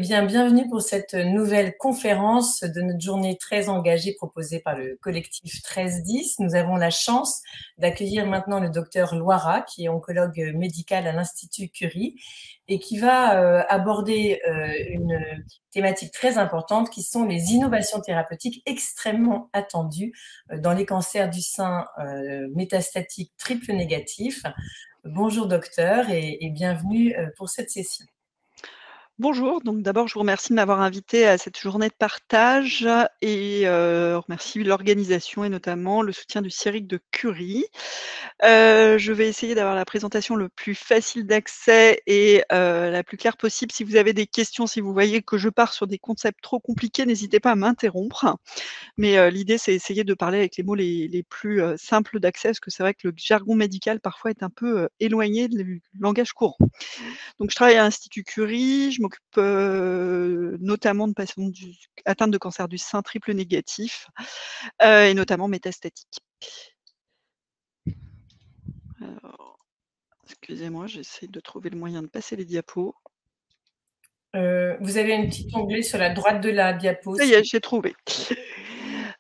bien, bienvenue pour cette nouvelle conférence de notre journée très engagée proposée par le collectif 1310. Nous avons la chance d'accueillir maintenant le docteur Loira, qui est oncologue médical à l'Institut Curie et qui va aborder une thématique très importante qui sont les innovations thérapeutiques extrêmement attendues dans les cancers du sein métastatiques triple négatifs. Bonjour docteur et bienvenue pour cette session. Bonjour, donc d'abord je vous remercie de m'avoir invité à cette journée de partage et remercie l'organisation et notamment le soutien du CIRIC de Curie. Je vais essayer d'avoir la présentation le plus facile d'accès et la plus claire possible. Si vous avez des questions, si vous voyez que je pars sur des concepts trop compliqués, n'hésitez pas à m'interrompre. Mais l'idée, c'est essayer de parler avec les mots les plus simples d'accès, parce que c'est vrai que le jargon médical parfois est un peu éloigné du langage courant. Donc je travaille à l'Institut Curie, je m'occupe notamment de patients atteints de cancer du sein triple négatif et notamment métastatique. Alors, excusez-moi, j'essaie de trouver le moyen de passer les diapos. Vous avez un petit onglet sur la droite de la diapo. Ça y est, j'ai trouvé.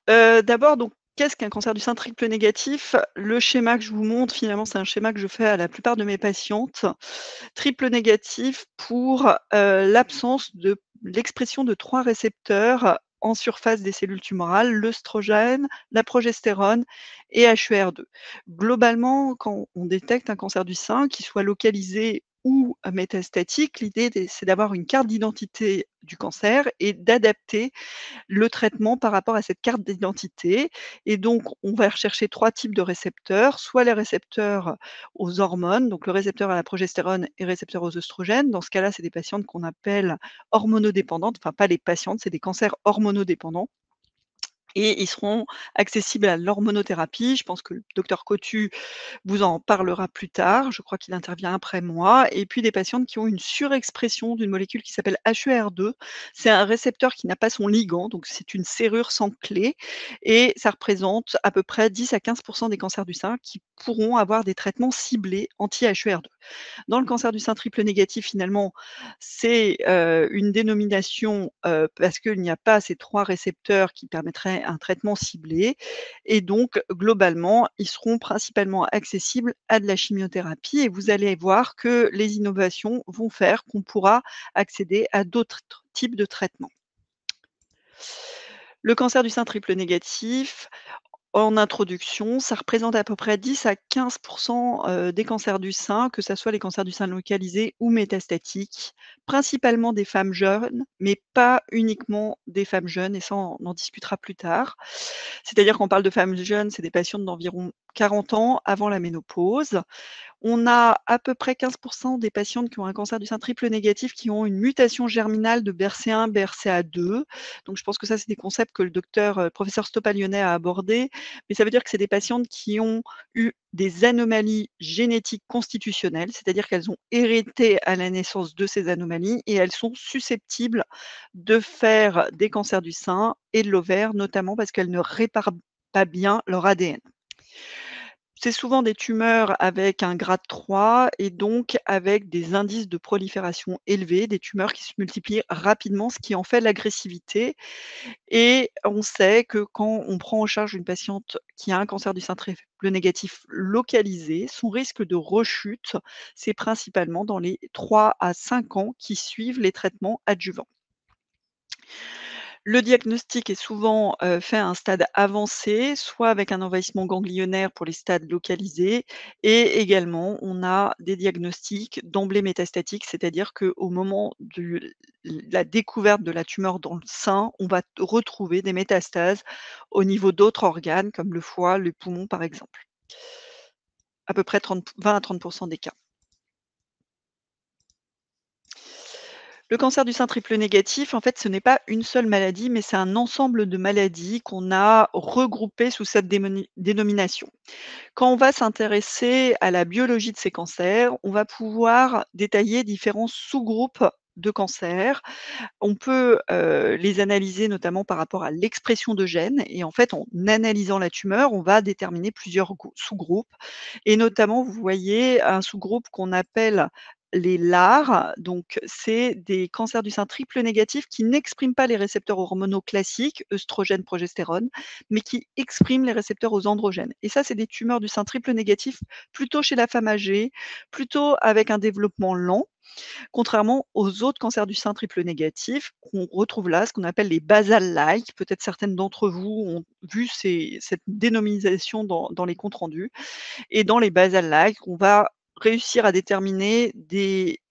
D'abord, donc, qu'est-ce qu'un cancer du sein triple négatif? Le schéma que je vous montre, finalement, c'est un schéma que je fais à la plupart de mes patientes. Triple négatif pour l'absence de l'expression de 3 récepteurs en surface des cellules tumorales, l'œstrogène, la progestérone et HER2. Globalement, quand on détecte un cancer du sein, qu'il soit localisé ou métastatique, l'idée c'est d'avoir une carte d'identité du cancer et d'adapter le traitement par rapport à cette carte d'identité. Et donc, on va rechercher 3 types de récepteurs, soit les récepteurs aux hormones, donc le récepteur à la progestérone et récepteur aux œstrogènes. Dans ce cas-là, c'est des patientes qu'on appelle hormonodépendantes, enfin pas les patientes, c'est des cancers hormonodépendants. Et ils seront accessibles à l'hormonothérapie. Je pense que le docteur Cotu vous en parlera plus tard. Je crois qu'il intervient après moi. Et puis des patientes qui ont une surexpression d'une molécule qui s'appelle HER2. C'est un récepteur qui n'a pas son ligand, donc c'est une serrure sans clé. Et ça représente à peu près 10 à 15% des cancers du sein qui pourront avoir des traitements ciblés anti-HER2. Dans le cancer du sein triple négatif, finalement, c'est une dénomination parce qu'il n'y a pas ces 3 récepteurs qui permettraient un traitement ciblé et donc globalement, ils seront principalement accessibles à de la chimiothérapie et vous allez voir que les innovations vont faire qu'on pourra accéder à d'autres types de traitements. Le cancer du sein triple négatif, en introduction, ça représente à peu près 10 à 15% des cancers du sein, que ça soit les cancers du sein localisés ou métastatiques, principalement des femmes jeunes, mais pas uniquement des femmes jeunes et ça on en discutera plus tard. C'est-à-dire qu'on parle de femmes jeunes, c'est des patientes d'environ 40 ans avant la ménopause. On a à peu près 15% des patientes qui ont un cancer du sein triple négatif qui ont une mutation germinale de BRCA1, BRCA2. Donc je pense que ça, c'est des concepts que le docteur, professeur Stoppal-Lyonnais a abordés. Mais ça veut dire que c'est des patientes qui ont eu des anomalies génétiques constitutionnelles, c'est-à-dire qu'elles ont hérité à la naissance de ces anomalies et elles sont susceptibles de faire des cancers du sein et de l'ovaire, notamment parce qu'elles ne réparent pas bien leur ADN. C'est souvent des tumeurs avec un grade 3 et donc avec des indices de prolifération élevés, des tumeurs qui se multiplient rapidement, ce qui en fait l'agressivité. Et on sait que quand on prend en charge une patiente qui a un cancer du sein triple négatif localisé, son risque de rechute, c'est principalement dans les 3 à 5 ans qui suivent les traitements adjuvants. Le diagnostic est souvent fait à un stade avancé, soit avec un envahissement ganglionnaire pour les stades localisés et également on a des diagnostics d'emblée métastatiques, c'est-à-dire qu'au moment de la découverte de la tumeur dans le sein, on va retrouver des métastases au niveau d'autres organes comme le foie, le poumon par exemple. À peu près 20 à 30% des cas. Le cancer du sein triple négatif, en fait, ce n'est pas une seule maladie, mais c'est un ensemble de maladies qu'on a regroupées sous cette dénomination. Quand on va s'intéresser à la biologie de ces cancers, on va pouvoir détailler différents sous-groupes de cancers. On peut les analyser notamment par rapport à l'expression de gènes et en fait, en analysant la tumeur, on va déterminer plusieurs sous-groupes et notamment, vous voyez un sous-groupe qu'on appelle les LAR, donc c'est des cancers du sein triple négatifs qui n'expriment pas les récepteurs hormonaux classiques, œstrogènes, progestérone, mais qui expriment les récepteurs aux androgènes. Et ça, c'est des tumeurs du sein triple négatif plutôt chez la femme âgée, plutôt avec un développement lent, contrairement aux autres cancers du sein triple négatif qu'on retrouve là, ce qu'on appelle les basal-like. Peut-être certaines d'entre vous ont vu cette dénomination dans les comptes rendus. Et dans les basal-like, on va réussir à déterminer des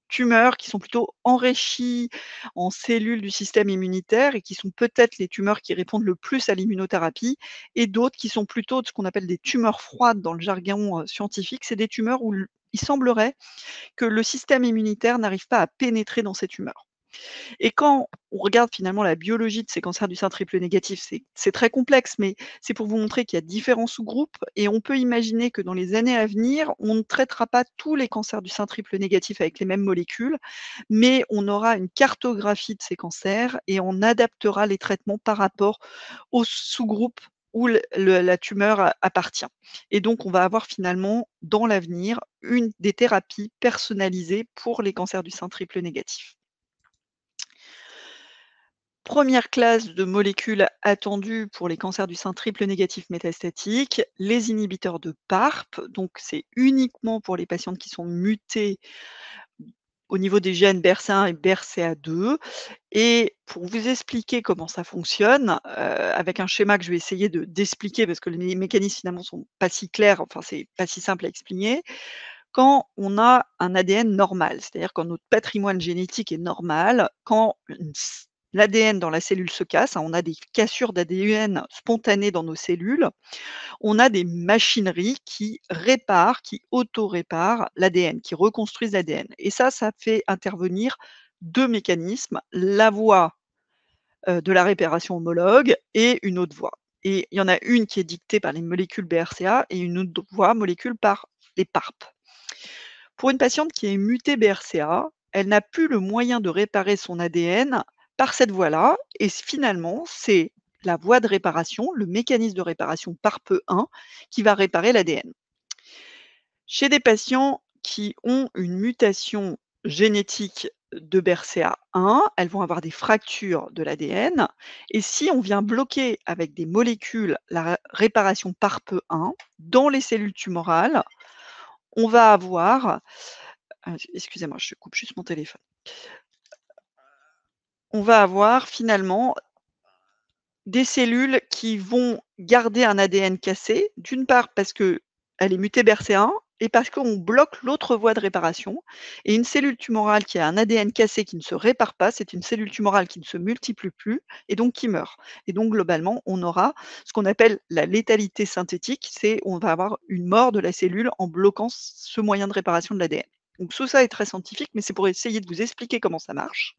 tumeurs qui sont plutôt enrichies en cellules du système immunitaire et qui sont peut-être les tumeurs qui répondent le plus à l'immunothérapie, et d'autres qui sont plutôt ce qu'on appelle des tumeurs froides dans le jargon scientifique. C'est des tumeurs où il semblerait que le système immunitaire n'arrive pas à pénétrer dans ces tumeurs. Et quand on regarde finalement la biologie de ces cancers du sein triple négatif, c'est très complexe, mais c'est pour vous montrer qu'il y a différents sous-groupes et on peut imaginer que dans les années à venir, on ne traitera pas tous les cancers du sein triple négatif avec les mêmes molécules, mais on aura une cartographie de ces cancers et on adaptera les traitements par rapport aux sous-groupes où la tumeur appartient. Et donc, on va avoir finalement, dans l'avenir, des thérapies personnalisées pour les cancers du sein triple négatif. Première classe de molécules attendues pour les cancers du sein triple négatif métastatique, les inhibiteurs de PARP. Donc, c'est uniquement pour les patientes qui sont mutées au niveau des gènes BRCA1 et BRCA2. Et pour vous expliquer comment ça fonctionne, avec un schéma que je vais essayer d'expliquer parce que les mécanismes finalement sont pas si clairs, enfin c'est pas si simple à expliquer. Quand on a un ADN normal, c'est-à-dire quand notre patrimoine génétique est normal, quand l'ADN dans la cellule se casse, hein, on a des cassures d'ADN spontanées dans nos cellules, on a des machineries qui réparent, qui auto-réparent l'ADN, qui reconstruisent l'ADN. Et ça fait intervenir 2 mécanismes, la voie de la réparation homologue et une autre voie. Et il y en a une qui est dictée par les molécules BRCA et une autre voie molécule par les PARP. Pour une patiente qui est mutée BRCA, elle n'a plus le moyen de réparer son ADN par cette voie-là et finalement, c'est la voie de réparation, le mécanisme de réparation PARP1 qui va réparer l'ADN. Chez des patients qui ont une mutation génétique de BRCA1, elles vont avoir des fractures de l'ADN et si on vient bloquer avec des molécules la réparation PARP1 dans les cellules tumorales, on va avoir excusez-moi, je coupe juste mon téléphone. On va avoir finalement des cellules qui vont garder un ADN cassé, d'une part parce qu'elle est mutée BRCA1 et parce qu'on bloque l'autre voie de réparation. Et une cellule tumorale qui a un ADN cassé qui ne se répare pas, c'est une cellule tumorale qui ne se multiplie plus et donc qui meurt. Et donc globalement, on aura ce qu'on appelle la létalité synthétique, c'est on va avoir une mort de la cellule en bloquant ce moyen de réparation de l'ADN. Donc tout ça est très scientifique, mais c'est pour essayer de vous expliquer comment ça marche,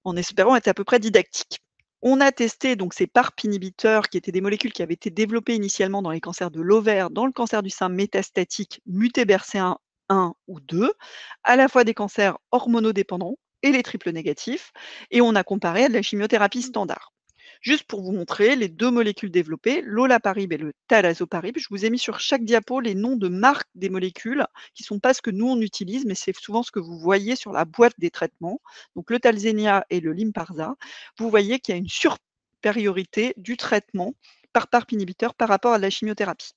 en espérant être à peu près didactique. On a testé donc ces PARP inhibiteurs qui étaient des molécules qui avaient été développées initialement dans les cancers de l'ovaire, dans le cancer du sein métastatique muté BRCA1 1 ou 2, à la fois des cancers hormonodépendants et les triples négatifs, et on a comparé à de la chimiothérapie standard. Juste pour vous montrer les 2 molécules développées, l'olaparib et le talazoparib. Je vous ai mis sur chaque diapo les noms de marques des molécules qui ne sont pas ce que nous on utilise, mais c'est souvent ce que vous voyez sur la boîte des traitements. Donc le Talzenia et le Lynparza. Vous voyez qu'il y a une supériorité du traitement par PARP inhibiteur par rapport à la chimiothérapie.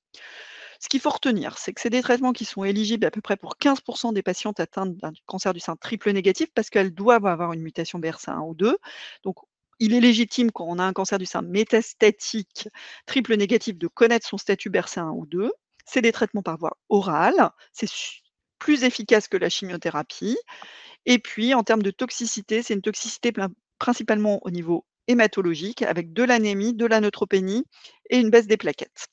Ce qu'il faut retenir, c'est que c'est des traitements qui sont éligibles à peu près pour 15 des patientes atteintes d'un cancer du sein triple négatif parce qu'elles doivent avoir une mutation BRCA1 ou 2. Donc, il est légitime quand on a un cancer du sein métastatique triple négatif de connaître son statut BRCA1 ou 2. C'est des traitements par voie orale, c'est plus efficace que la chimiothérapie. Et puis, en termes de toxicité, c'est une toxicité principalement au niveau hématologique avec de l'anémie, de la neutropénie et une baisse des plaquettes.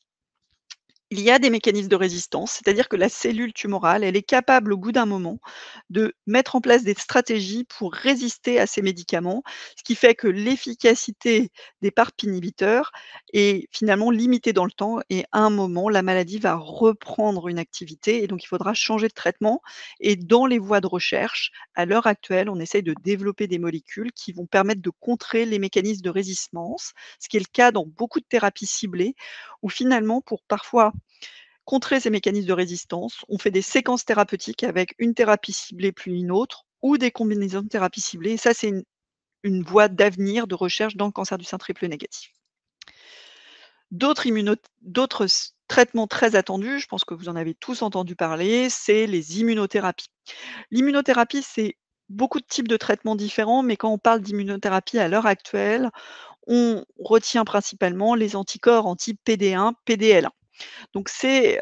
Il y a des mécanismes de résistance, c'est-à-dire que la cellule tumorale, elle est capable au bout d'un moment de mettre en place des stratégies pour résister à ces médicaments, ce qui fait que l'efficacité des PARP inhibiteurs est finalement limitée dans le temps et à un moment, la maladie va reprendre une activité et donc il faudra changer de traitement. Et dans les voies de recherche, à l'heure actuelle, on essaye de développer des molécules qui vont permettre de contrer les mécanismes de résistance, ce qui est le cas dans beaucoup de thérapies ciblées où finalement, pour parfois contrer ces mécanismes de résistance, on fait des séquences thérapeutiques avec une thérapie ciblée puis une autre, ou des combinaisons de thérapies ciblées. Et ça, c'est une voie d'avenir de recherche dans le cancer du sein triple négatif. D'autres traitements très attendus, je pense que vous en avez tous entendu parler, c'est les immunothérapies. L'immunothérapie, c'est beaucoup de types de traitements différents, mais quand on parle d'immunothérapie à l'heure actuelle, on retient principalement les anticorps anti-PD1, PDL1. Donc c'est,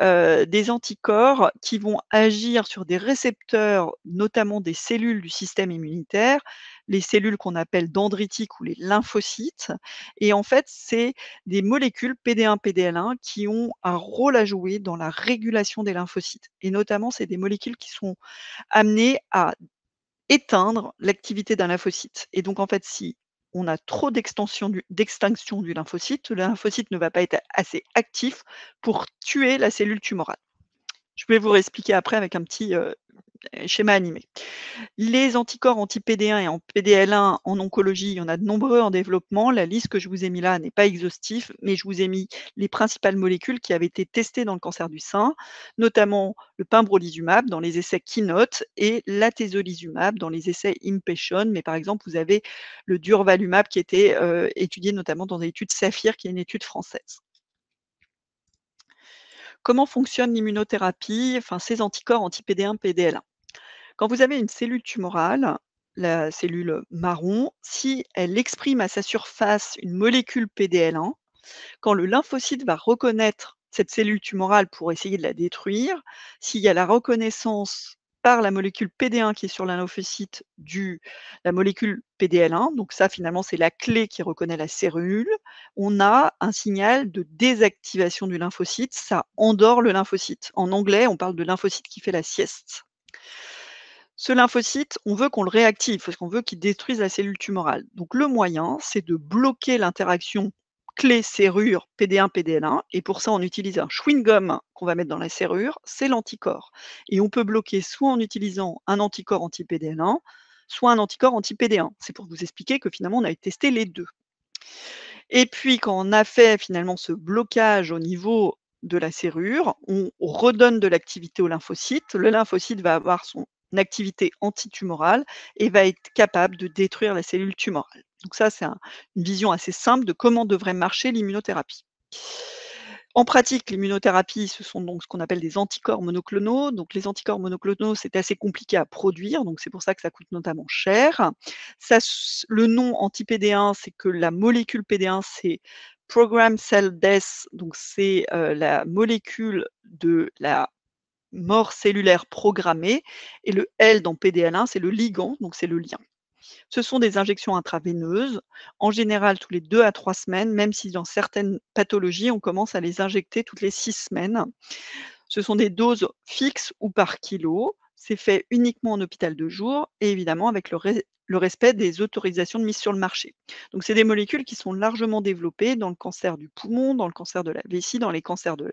des anticorps qui vont agir sur des récepteurs, notamment des cellules du système immunitaire, les cellules qu'on appelle dendritiques ou les lymphocytes, et en fait, c'est des molécules PD1, PDL1 qui ont un rôle à jouer dans la régulation des lymphocytes, et notamment, c'est des molécules qui sont amenées à éteindre l'activité d'un lymphocyte, et donc en fait, si on a trop d'extinction du lymphocyte, le lymphocyte ne va pas être assez actif pour tuer la cellule tumorale. Je vais vous réexpliquer après avec un petit, schéma animé. Les anticorps anti-PD1 et en PDL1 en oncologie, il y en a de nombreux en développement. La liste que je vous ai mis là n'est pas exhaustive, mais je vous ai mis les principales molécules qui avaient été testées dans le cancer du sein, notamment le pembrolizumab dans les essais KEYNOTE et l'atezolizumab dans les essais IMPATION. Mais par exemple, vous avez le durvalumab qui était étudié notamment dans l'étude SAPHIR, qui est une étude française. Comment fonctionne l'immunothérapie, enfin ces anticorps anti-PD1, PDL1? Quand vous avez une cellule tumorale, la cellule marron, si elle exprime à sa surface une molécule PDL1, quand le lymphocyte va reconnaître cette cellule tumorale pour essayer de la détruire, s'il y a la reconnaissance par la molécule PD1 qui est sur le lymphocyte la molécule PDL1, donc ça finalement c'est la clé qui reconnaît la cellule, on a un signal de désactivation du lymphocyte, ça endort le lymphocyte. En anglais, on parle de lymphocyte qui fait la sieste. Ce lymphocyte, on veut qu'on le réactive parce qu'on veut qu'il détruise la cellule tumorale. Donc le moyen, c'est de bloquer l'interaction clé serrure PD1, PDL1, et pour ça, on utilise un chewing-gum qu'on va mettre dans la serrure, c'est l'anticorps. Et on peut bloquer soit en utilisant un anticorps anti-PDL1, soit un anticorps anti-PD1. C'est pour vous expliquer que finalement, on avait testé les deux. Et puis quand on a fait finalement ce blocage au niveau de la serrure, on redonne de l'activité au lymphocyte. Le lymphocyte va avoir son activité antitumorale et va être capable de détruire la cellule tumorale. Donc ça, c'est une vision assez simple de comment devrait marcher l'immunothérapie. En pratique, l'immunothérapie, ce sont donc ce qu'on appelle des anticorps monoclonaux. Donc les anticorps monoclonaux, c'est assez compliqué à produire, donc c'est pour ça que ça coûte notamment cher. Le nom anti-PD1, c'est que la molécule PD1, c'est Programmed Cell Death, donc c'est la molécule de la mort cellulaire programmée, et le L dans PDL1, c'est le ligand, donc c'est le lien. Ce sont des injections intraveineuses, en général tous les 2 à 3 semaines, même si dans certaines pathologies, on commence à les injecter toutes les 6 semaines. Ce sont des doses fixes ou par kilo. C'est fait uniquement en hôpital de jour et évidemment avec le respect des autorisations de mise sur le marché. Donc c'est des molécules qui sont largement développées dans le cancer du poumon, dans le cancer de la vessie, dans les cancers de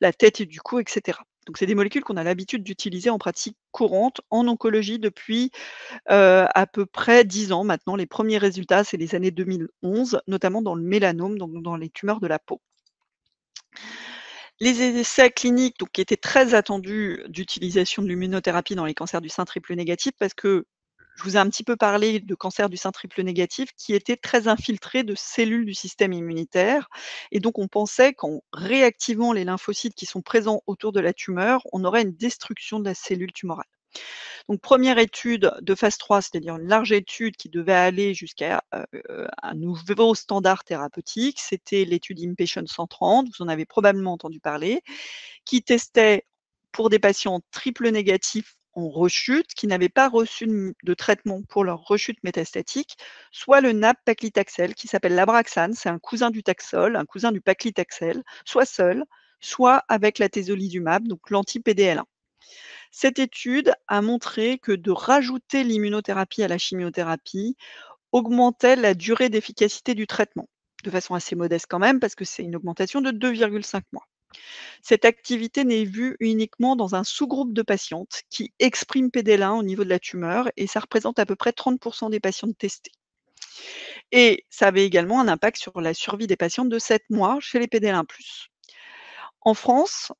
la tête et du cou, etc. Donc c'est des molécules qu'on a l'habitude d'utiliser en pratique courante en oncologie depuis à peu près 10 ans maintenant. Les premiers résultats, c'est les années 2011, notamment dans le mélanome, donc dans les tumeurs de la peau. Les essais cliniques, donc, qui étaient très attendus d'utilisation de l'immunothérapie dans les cancers du sein triple négatif, parce que je vous ai un petit peu parlé de cancer du sein triple négatif qui était très infiltré de cellules du système immunitaire, et donc on pensait qu'en réactivant les lymphocytes qui sont présents autour de la tumeur, on aurait une destruction de la cellule tumorale. Donc première étude de phase 3, c'est-à-dire une large étude qui devait aller jusqu'à, un nouveau standard thérapeutique, c'était l'étude IMPATION 130, vous en avez probablement entendu parler, qui testait pour des patients triple négatifs en rechute, qui n'avaient pas reçu de traitement pour leur rechute métastatique, soit le nab-paclitaxel qui s'appelle l'Abraxane, c'est un cousin du Taxol, un cousin du paclitaxel, soit seul, soit avec l'atezolizumab, donc l'anti-PDL1. Cette étude a montré que de rajouter l'immunothérapie à la chimiothérapie augmentait la durée d'efficacité du traitement, de façon assez modeste quand même, parce que c'est une augmentation de 2,5 mois. Cette activité n'est vue uniquement dans un sous-groupe de patientes qui expriment PDL1 au niveau de la tumeur, et ça représente à peu près 30% des patientes testées. Et ça avait également un impact sur la survie des patientes de 7 mois chez les PDL1+. En France,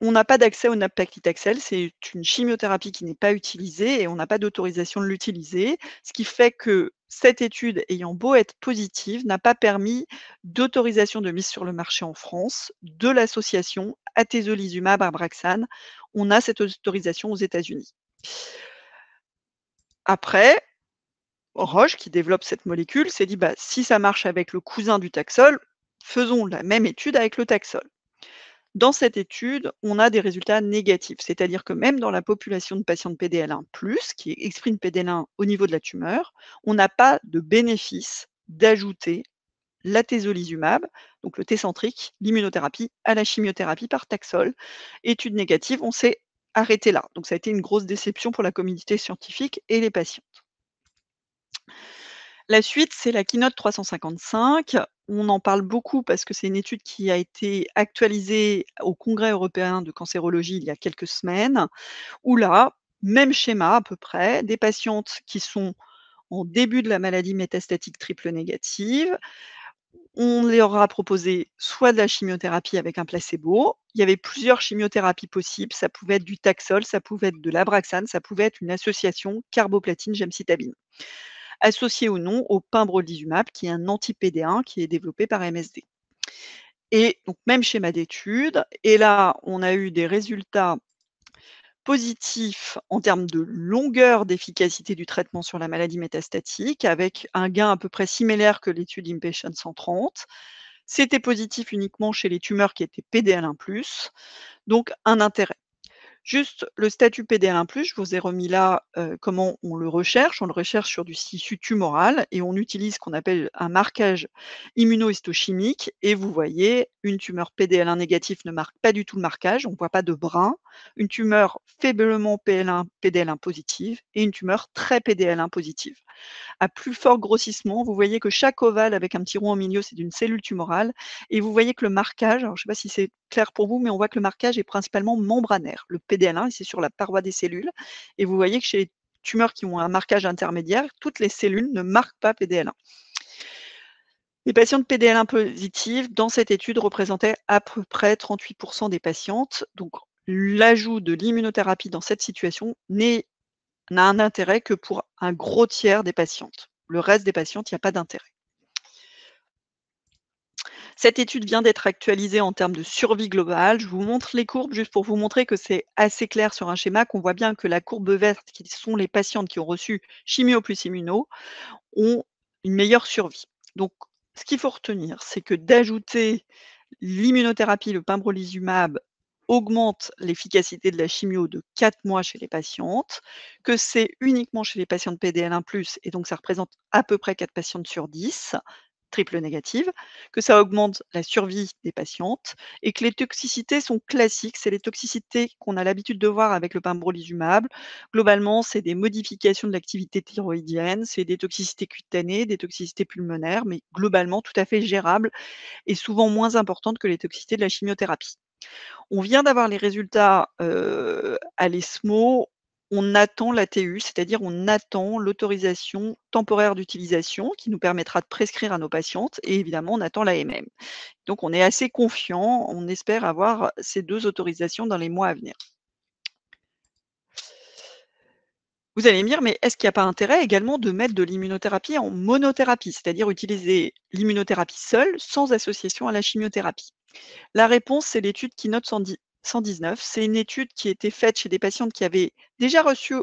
On n'a pas d'accès au nab-paclitaxel, c'est une chimiothérapie qui n'est pas utilisée et on n'a pas d'autorisation de l'utiliser. Ce qui fait que cette étude, ayant beau être positive, n'a pas permis d'autorisation de mise sur le marché en France de l'association atezolizumab-abraxane. On a cette autorisation aux États-Unis. Après, Roche, qui développe cette molécule, s'est dit: «Bah, si ça marche avec le cousin du Taxol, faisons la même étude avec le Taxol». Dans cette étude, on a des résultats négatifs, c'est-à-dire que même dans la population de patients de PDL1+, qui expriment PDL1 au niveau de la tumeur, on n'a pas de bénéfice d'ajouter l'atezolizumab, donc le Tecentriq, l'immunothérapie, à la chimiothérapie par Taxol. Étude négative, on s'est arrêté là. Donc ça a été une grosse déception pour la communauté scientifique et les patients. La suite, c'est la Keynote 355. On en parle beaucoup parce que c'est une étude qui a été actualisée au Congrès européen de cancérologie il y a quelques semaines, où là, même schéma à peu près, des patientes qui sont en début de la maladie métastatique triple négative. On leur a proposé soit de la chimiothérapie avec un placebo. Il y avait plusieurs chimiothérapies possibles. Ça pouvait être du Taxol, ça pouvait être de l'Abraxane, ça pouvait être une association carboplatine-gemcitabine, associé ou non au pembrolizumab, qui est un anti-PD1 qui est développé par MSD. Et donc même schéma d'étude, et là, on a eu des résultats positifs en termes de longueur d'efficacité du traitement sur la maladie métastatique, avec un gain à peu près similaire que l'étude IMPatient 130. C'était positif uniquement chez les tumeurs qui étaient PDL1+, donc un intérêt. Juste le statut PDL1+, je vous ai remis là, comment on le recherche. On le recherche sur du tissu tumoral et on utilise ce qu'on appelle un marquage immunohistochimique et vous voyez, une tumeur PDL1 négatif ne marque pas du tout le marquage, on ne voit pas de brun. Une tumeur faiblement PDL1 positive et une tumeur très PDL1 positive. À plus fort grossissement, vous voyez que chaque ovale avec un petit rond au milieu, c'est d'une cellule tumorale et vous voyez que le marquage, alors je ne sais pas si c'est clair pour vous, mais on voit que le marquage est principalement membranaire. Le PDL1, c'est sur la paroi des cellules et vous voyez que chez les tumeurs qui ont un marquage intermédiaire, toutes les cellules ne marquent pas PDL1. Les patients de PDL1 positifs, dans cette étude, représentaient à peu près 38% des patientes. Donc, l'ajout de l'immunothérapie dans cette situation n'a un intérêt que pour un gros tiers des patientes. Le reste des patientes, il n'y a pas d'intérêt. Cette étude vient d'être actualisée en termes de survie globale. Je vous montre les courbes juste pour vous montrer que c'est assez clair sur un schéma, qu'on voit bien que la courbe verte, qui sont les patientes qui ont reçu chimio plus immuno, ont une meilleure survie. Donc, ce qu'il faut retenir, c'est que d'ajouter l'immunothérapie, le pembrolizumab, augmente l'efficacité de la chimio de 4 mois chez les patientes, que c'est uniquement chez les patientes PDL1+, et donc ça représente à peu près 4 patientes sur 10, triple négative, que ça augmente la survie des patientes et que les toxicités sont classiques. C'est les toxicités qu'on a l'habitude de voir avec le pembrolizumab. Globalement, c'est des modifications de l'activité thyroïdienne, c'est des toxicités cutanées, des toxicités pulmonaires, mais globalement tout à fait gérables et souvent moins importantes que les toxicités de la chimiothérapie. On vient d'avoir les résultats, à l'ESMO. On attend l'ATU, c'est-à-dire on attend l'autorisation temporaire d'utilisation qui nous permettra de prescrire à nos patientes et évidemment on attend l'AMM. Donc on est assez confiant, on espère avoir ces 2 autorisations dans les mois à venir. Vous allez me dire: «Mais est-ce qu'il n'y a pas intérêt également de mettre de l'immunothérapie en monothérapie?» c'est-à-dire utiliser l'immunothérapie seule, sans association à la chimiothérapie? La réponse, c'est l'étude Keynote 119. C'est une étude qui a été faite chez des patientes qui avaient déjà reçu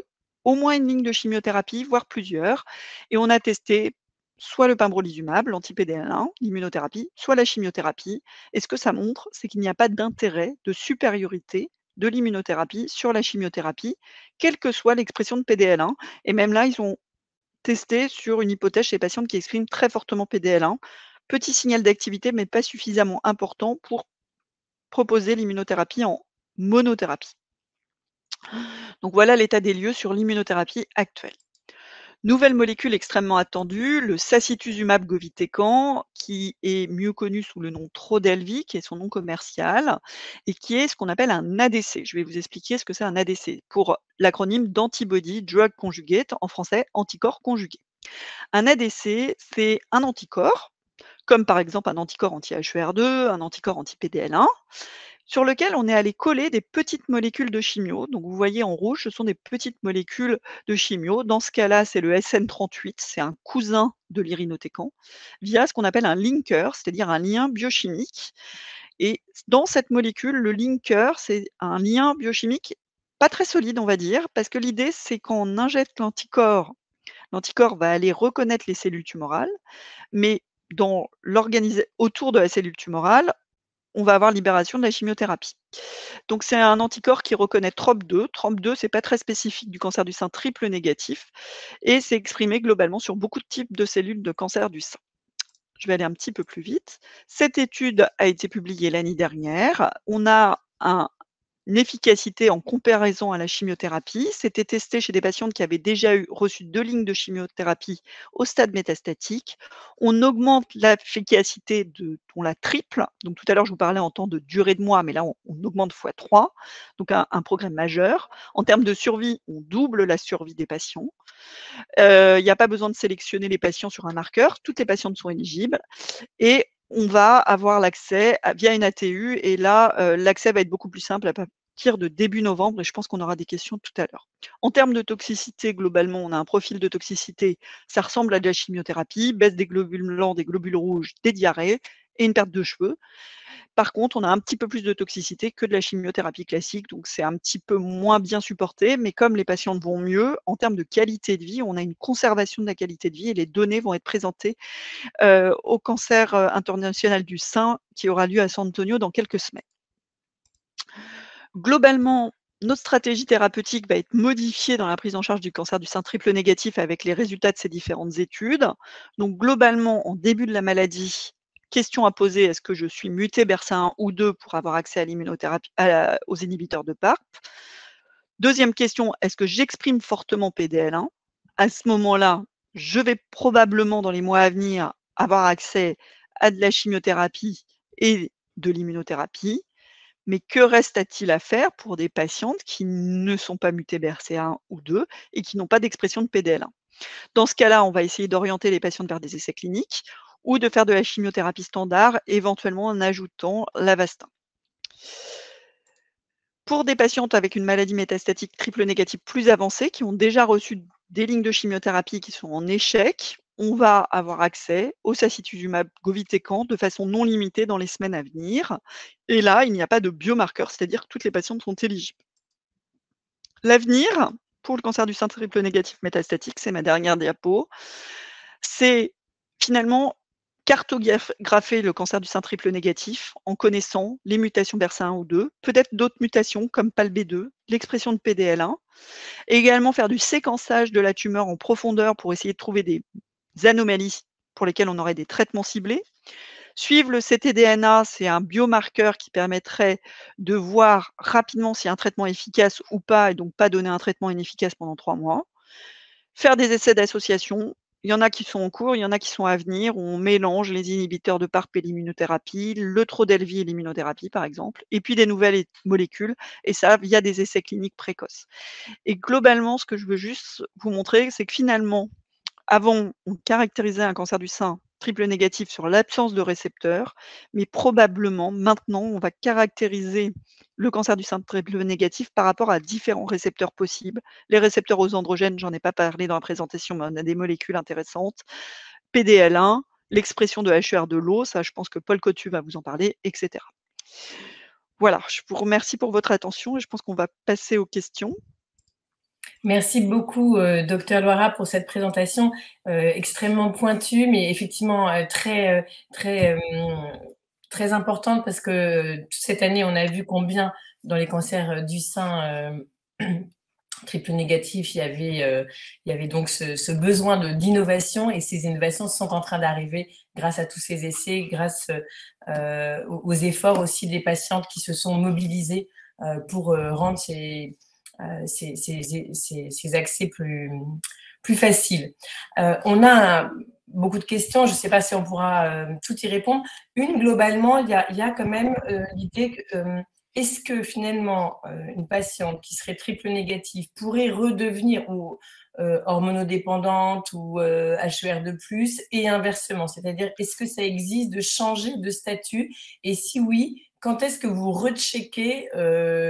au moins une ligne de chimiothérapie, voire plusieurs, et on a testé soit le pembrolizumab, l'anti-PDL1, l'immunothérapie, soit la chimiothérapie. Et ce que ça montre, c'est qu'il n'y a pas d'intérêt de supériorité de l'immunothérapie sur la chimiothérapie, quelle que soit l'expression de PDL1. Et même là, ils ont testé sur une hypothèse chez les patientes qui expriment très fortement PDL1. Petit signal d'activité, mais pas suffisamment important pour proposer l'immunothérapie en monothérapie. Donc voilà l'état des lieux sur l'immunothérapie actuelle. Nouvelle molécule extrêmement attendue, le sacituzumab govitecan, qui est mieux connu sous le nom Trodelvy, qui est son nom commercial, et qui est ce qu'on appelle un ADC. Je vais vous expliquer ce que c'est un ADC, pour l'acronyme d'Antibody Drug Conjugate, en français anticorps conjugué. Un ADC, c'est un anticorps, comme par exemple un anticorps anti-HER2, un anticorps anti-PDL1, sur lequel on est allé coller des petites molécules de chimio. Donc vous voyez en rouge, ce sont des petites molécules de chimio. Dans ce cas-là, c'est le SN38, c'est un cousin de l'irinotécan, via ce qu'on appelle un linker, c'est-à-dire un lien biochimique. Et dans cette molécule, le linker, c'est un lien biochimique pas très solide, on va dire, parce que l'idée, c'est quand on injecte l'anticorps, l'anticorps va aller reconnaître les cellules tumorales, mais dans autour de la cellule tumorale, on va avoir libération de la chimiothérapie. Donc c'est un anticorps qui reconnaît TROP2. TROP2, c'est pas très spécifique du cancer du sein triple négatif et c'est exprimé globalement sur beaucoup de types de cellules de cancer du sein. Je vais aller un petit peu plus vite. Cette étude a été publiée l'année dernière. On a une efficacité en comparaison à la chimiothérapie. C'était testé chez des patientes qui avaient déjà reçu 2 lignes de chimiothérapie au stade métastatique. On augmente l'efficacité on la triple. Donc tout à l'heure, je vous parlais en temps de durée de mois, mais là, on augmente fois 3. Donc un progrès majeur. En termes de survie, on double la survie des patients. Il n'y a pas besoin de sélectionner les patients sur un marqueur. Toutes les patientes sont éligibles. Et on va avoir l'accès via une ATU et là, l'accès va être beaucoup plus simple à partir de début novembre et je pense qu'on aura des questions tout à l'heure. En termes de toxicité, globalement, on a un profil de toxicité, ça ressemble à de la chimiothérapie, baisse des globules blancs, des globules rouges, des diarrhées et une perte de cheveux. Par contre, on a un petit peu plus de toxicité que de la chimiothérapie classique, donc c'est un petit peu moins bien supporté, mais comme les patientes vont mieux, en termes de qualité de vie, on a une conservation de la qualité de vie et les données vont être présentées au cancer international du sein qui aura lieu à San Antonio dans quelques semaines. Globalement, notre stratégie thérapeutique va être modifiée dans la prise en charge du cancer du sein triple négatif avec les résultats de ces différentes études. Donc globalement, en début de la maladie, question à poser, est-ce que je suis muté BRCA1 ou 2 pour avoir accès à l'immunothérapie, aux inhibiteurs de PARP? Deuxième question, est-ce que j'exprime fortement PDL1? À ce moment-là, je vais probablement dans les mois à venir avoir accès à de la chimiothérapie et de l'immunothérapie. Mais que reste-t-il à faire pour des patientes qui ne sont pas mutées BRCA1 ou 2 et qui n'ont pas d'expression de PDL1? Dans ce cas-là, on va essayer d'orienter les patientes vers des essais cliniques ou de faire de la chimiothérapie standard, éventuellement en ajoutant l'Avastin. Pour des patientes avec une maladie métastatique triple négative plus avancée, qui ont déjà reçu des lignes de chimiothérapie qui sont en échec, on va avoir accès au sacituzumab govitecan de façon non limitée dans les semaines à venir. Et là, il n'y a pas de biomarqueur, c'est-à-dire que toutes les patientes sont éligibles. L'avenir pour le cancer du sein triple négatif métastatique, c'est ma dernière diapo, c'est finalement cartographer le cancer du sein triple négatif en connaissant les mutations BRCA1 ou 2, peut-être d'autres mutations comme PALB2, l'expression de PDL1, et également faire du séquençage de la tumeur en profondeur pour essayer de trouver des anomalies pour lesquelles on aurait des traitements ciblés. Suivre le ctDNA, c'est un biomarqueur qui permettrait de voir rapidement si un traitement est efficace ou pas, et donc pas donner un traitement inefficace pendant 3 mois. Faire des essais d'association, il y en a qui sont en cours, il y en a qui sont à venir. On mélange les inhibiteurs de PARP et l'immunothérapie, le Trodelvy et l'immunothérapie par exemple, et puis des nouvelles molécules, et ça via des essais cliniques précoces. Et globalement, ce que je veux juste vous montrer, c'est que finalement, avant, on caractérisait un cancer du sein triple négatif sur l'absence de récepteurs, mais probablement maintenant, on va caractériser le cancer du sein triple négatif par rapport à différents récepteurs possibles. Les récepteurs aux androgènes, j'en ai pas parlé dans la présentation, mais on a des molécules intéressantes. PDL1, l'expression de HER de l'eau, ça je pense que Paul Cotu va vous en parler, etc. Voilà, je vous remercie pour votre attention et je pense qu'on va passer aux questions. Merci beaucoup, docteur Loira, pour cette présentation extrêmement pointue, mais effectivement très importante parce que toute cette année, on a vu combien dans les cancers du sein triple négatif, il y avait donc ce besoin d'innovation et ces innovations sont en train d'arriver grâce à tous ces essais, grâce aux efforts aussi des patientes qui se sont mobilisées pour rendre ces accès plus faciles. On a beaucoup de questions, je ne sais pas si on pourra tout y répondre. Une, globalement, il y a quand même l'idée que est-ce que finalement une patiente qui serait triple négative pourrait redevenir ou hormonodépendante ou HER2+, et inversement, c'est-à-dire est-ce que ça existe de changer de statut et si oui, quand est-ce que vous recheckez,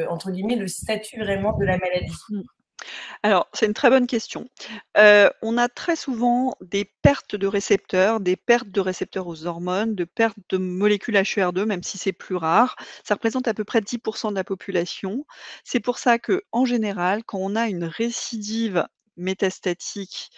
entre guillemets, le statut vraiment de la maladie? Alors, c'est une très bonne question. On a très souvent des pertes de récepteurs aux hormones, de pertes de molécules HER2, même si c'est plus rare. Ça représente à peu près 10 de la population. C'est pour ça qu'en général, quand on a une récidive métastatique,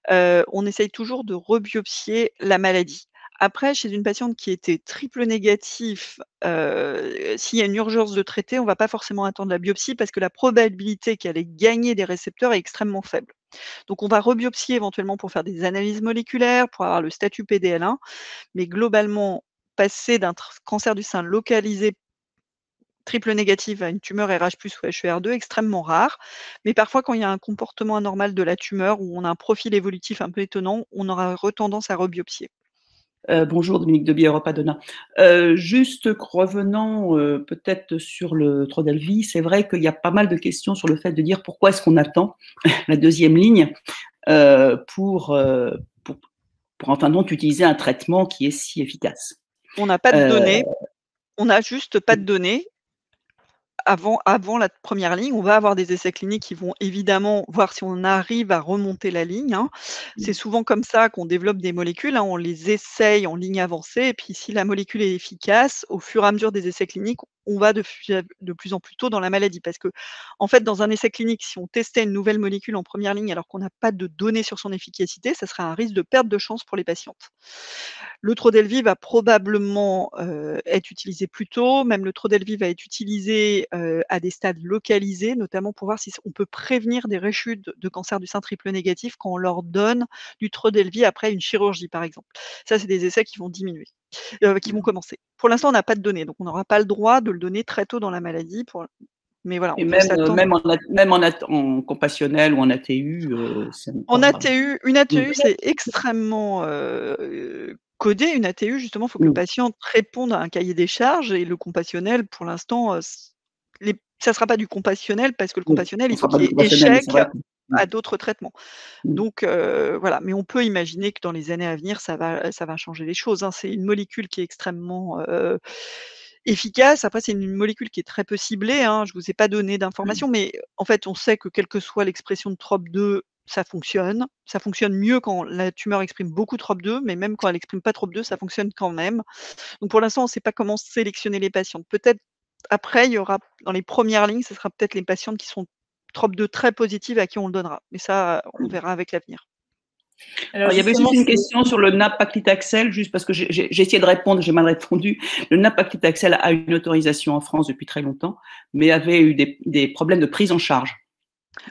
on essaye toujours de rebiopsier la maladie. Après, chez une patiente qui était triple négatif, s'il y a une urgence de traiter, on ne va pas forcément attendre la biopsie parce que la probabilité qu'elle ait gagné des récepteurs est extrêmement faible. Donc on va rebiopsier éventuellement pour faire des analyses moléculaires, pour avoir le statut PDL1, mais globalement, passer d'un cancer du sein localisé triple négatif à une tumeur RH+ ou HER2, extrêmement rare. Mais parfois, quand il y a un comportement anormal de la tumeur ou on a un profil évolutif un peu étonnant, on aura tendance à rebiopsier. Bonjour Dominique de Bièrepadona. Juste revenant peut-être sur le Trodelvy, c'est vrai qu'il y a pas mal de questions sur le fait de dire pourquoi est-ce qu'on attend la deuxième ligne pour en fin de compte utiliser un traitement qui est si efficace. On n'a pas de données, on n'a juste pas de données. Avant la première ligne, on va avoir des essais cliniques qui vont évidemment voir si on arrive à remonter la ligne, hein. C'est souvent comme ça qu'on développe des molécules, hein. On les essaye en ligne avancée et puis si la molécule est efficace, au fur et à mesure des essais cliniques, on va de plus en plus tôt dans la maladie. Parce qu'en fait, dans un essai clinique, si on testait une nouvelle molécule en première ligne alors qu'on n'a pas de données sur son efficacité, ça serait un risque de perte de chance pour les patientes. Le Trodelvy va probablement, être utilisé plus tôt, même le Trodelvy va être utilisé, à des stades localisés, notamment pour voir si on peut prévenir des rechutes de cancer du sein triple négatif quand on leur donne du Trodelvy après une chirurgie, par exemple. Ça, c'est des essais qui vont diminuer, qui vont commencer. Pour l'instant, on n'a pas de données, donc on n'aura pas le droit de le donner très tôt dans la maladie mais voilà, Et on peut s'attendre. même en compassionnel ou en ATU, En ATU, une ATU, Mmh. c'est extrêmement, codé. Une ATU, justement, il faut que le patient réponde à un cahier des charges et le compassionnel, pour l'instant, ça ne sera pas du compassionnel parce que le compassionnel, il faut qu'il y ait échec à d'autres traitements. Donc voilà, mais on peut imaginer que dans les années à venir, ça va changer les choses, hein. C'est une molécule qui est extrêmement, efficace. Après, c'est une molécule qui est très peu ciblée, hein. Je ne vous ai pas donné d'informations, mais en fait, on sait que quelle que soit l'expression de TROP2, ça fonctionne. Ça fonctionne mieux quand la tumeur exprime beaucoup TROP2, mais même quand elle exprime pas TROP2, ça fonctionne quand même. Donc pour l'instant, on ne sait pas comment sélectionner les patientes. Peut-être après, il y aura dans les premières lignes, ce sera peut-être les patientes qui sont TROP2 très positives à qui on le donnera. Mais ça, on verra avec l'avenir. Alors, il y avait juste une question sur le nab-paclitaxel, juste parce que j'ai essayé de répondre, j'ai mal répondu. Le nab-paclitaxel a une autorisation en France depuis très longtemps, mais avait eu des problèmes de prise en charge.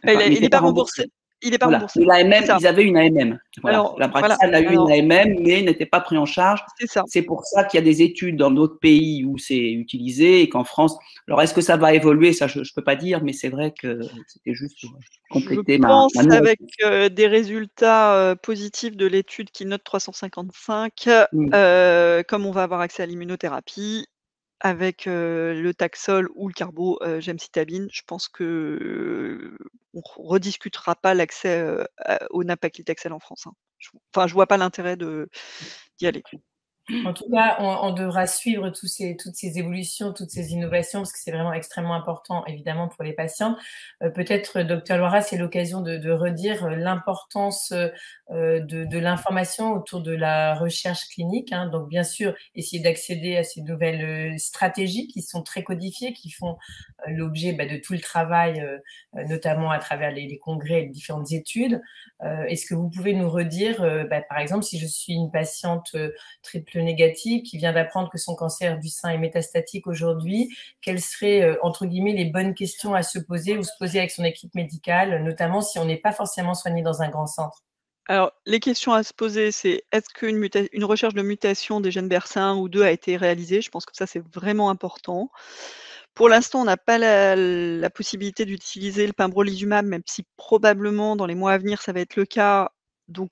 Enfin, il n'est pas remboursé. Il n'est pas remboursé. Ils avaient une AMM. Voilà. Alors, la Braxane a eu une AMM, mais n'était pas pris en charge. C'est ça. C'est pour ça qu'il y a des études dans d'autres pays où c'est utilisé et qu'en France. Alors, est-ce que ça va évoluer? Ça, je ne peux pas dire, mais c'est vrai que c'était juste pour compléter je pense avec des résultats positifs de l'étude Keynote 355, comme on va avoir accès à l'immunothérapie, avec le Taxol ou le gemcitabine, je pense que on rediscutera pas l'accès, au nab-paclitaxel en France, hein. Je vois pas l'intérêt d'y aller. En tout cas, on devra suivre toutes ces évolutions, toutes ces innovations, parce que c'est vraiment extrêmement important, évidemment, pour les patients. Peut-être, docteur Loira, c'est l'occasion de redire l'importance de l'information autour de la recherche clinique, hein. Donc, bien sûr, essayer d'accéder à ces nouvelles stratégies qui sont très codifiées, qui font l'objet de tout le travail, notamment à travers les congrès et les différentes études. Est-ce que vous pouvez nous redire, par exemple, si je suis une patiente triple négative qui vient d'apprendre que son cancer du sein est métastatique aujourd'hui, quelles seraient, entre guillemets, les bonnes questions à se poser ou se poser avec son équipe médicale, notamment si on n'est pas forcément soigné dans un grand centre? Alors, les questions à se poser, c'est est-ce qu'une recherche de mutation des gènes BRCA1 ou 2 a été réalisée? Je pense que ça, c'est vraiment important. Pour l'instant, on n'a pas la possibilité d'utiliser le pembrolizumab, même si probablement dans les mois à venir, ça va être le cas. Donc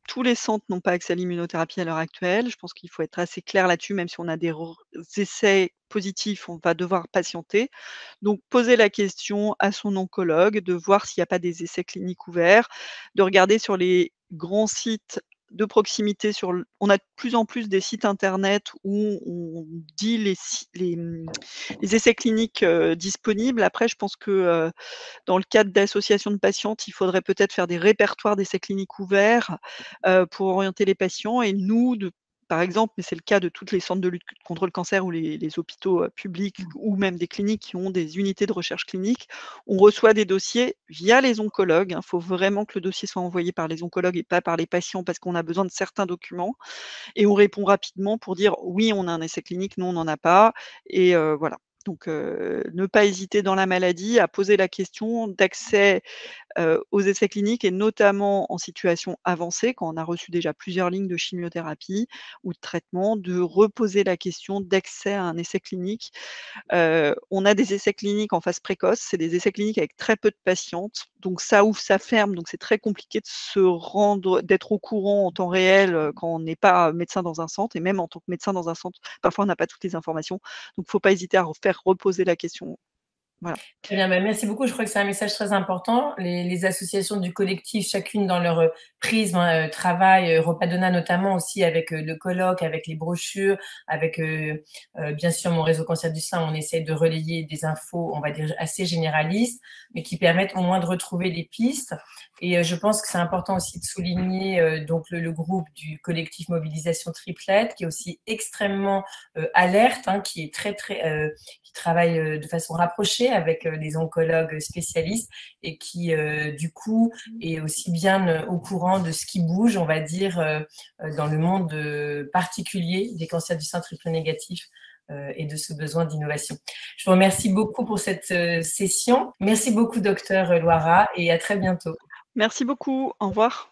tous les centres n'ont pas accès à l'immunothérapie à l'heure actuelle. Je pense qu'il faut être assez clair là-dessus, même si on a des essais positifs, on va devoir patienter. Donc poser la question à son oncologue, de voir s'il n'y a pas des essais cliniques ouverts, de regarder sur les grands sites de proximité on a de plus en plus des sites internet où on dit les essais cliniques disponibles. Après, je pense que dans le cadre d'associations de patientes, il faudrait peut-être faire des répertoires d'essais cliniques ouverts pour orienter les patients et nous, par exemple, mais c'est le cas de tous les centres de lutte contre le cancer ou les hôpitaux publics ou même des cliniques qui ont des unités de recherche clinique, on reçoit des dossiers via les oncologues. Il faut vraiment que le dossier soit envoyé par les oncologues et pas par les patients parce qu'on a besoin de certains documents et on répond rapidement pour dire: «Oui, on a un essai clinique, non, on n'en a pas» et voilà. Donc ne pas hésiter dans la maladie à poser la question d'accès aux essais cliniques et notamment en situation avancée, quand on a reçu déjà plusieurs lignes de chimiothérapie ou de traitement, de reposer la question d'accès à un essai clinique. On a des essais cliniques en phase précoce, c'est des essais cliniques avec très peu de patientes, donc ça ouvre, ça ferme, donc c'est très compliqué d'être au courant en temps réel, quand on n'est pas médecin dans un centre et même en tant que médecin dans un centre, parfois on n'a pas toutes les informations, donc faut pas hésiter à faire reposer la question. Voilà. Très bien, merci beaucoup. Je crois que c'est un message très important. Les associations du collectif, chacune dans leur prisme, travail, Repadonna notamment aussi avec le colloque, avec les brochures, avec bien sûr mon réseau cancer du sein, on essaie de relayer des infos, on va dire assez généralistes, mais qui permettent au moins de retrouver des pistes. Et je pense que c'est important aussi de souligner donc le groupe du collectif Mobilisation Triplette, qui est aussi extrêmement alerte, qui est qui travaille de façon rapprochée avec les oncologues spécialistes et qui, du coup, est aussi bien au courant de ce qui bouge, on va dire, dans le monde particulier des cancers du sein triple négatif et de ce besoin d'innovation. Je vous remercie beaucoup pour cette session. Merci beaucoup, docteur Loira, et à très bientôt. Merci beaucoup. Au revoir.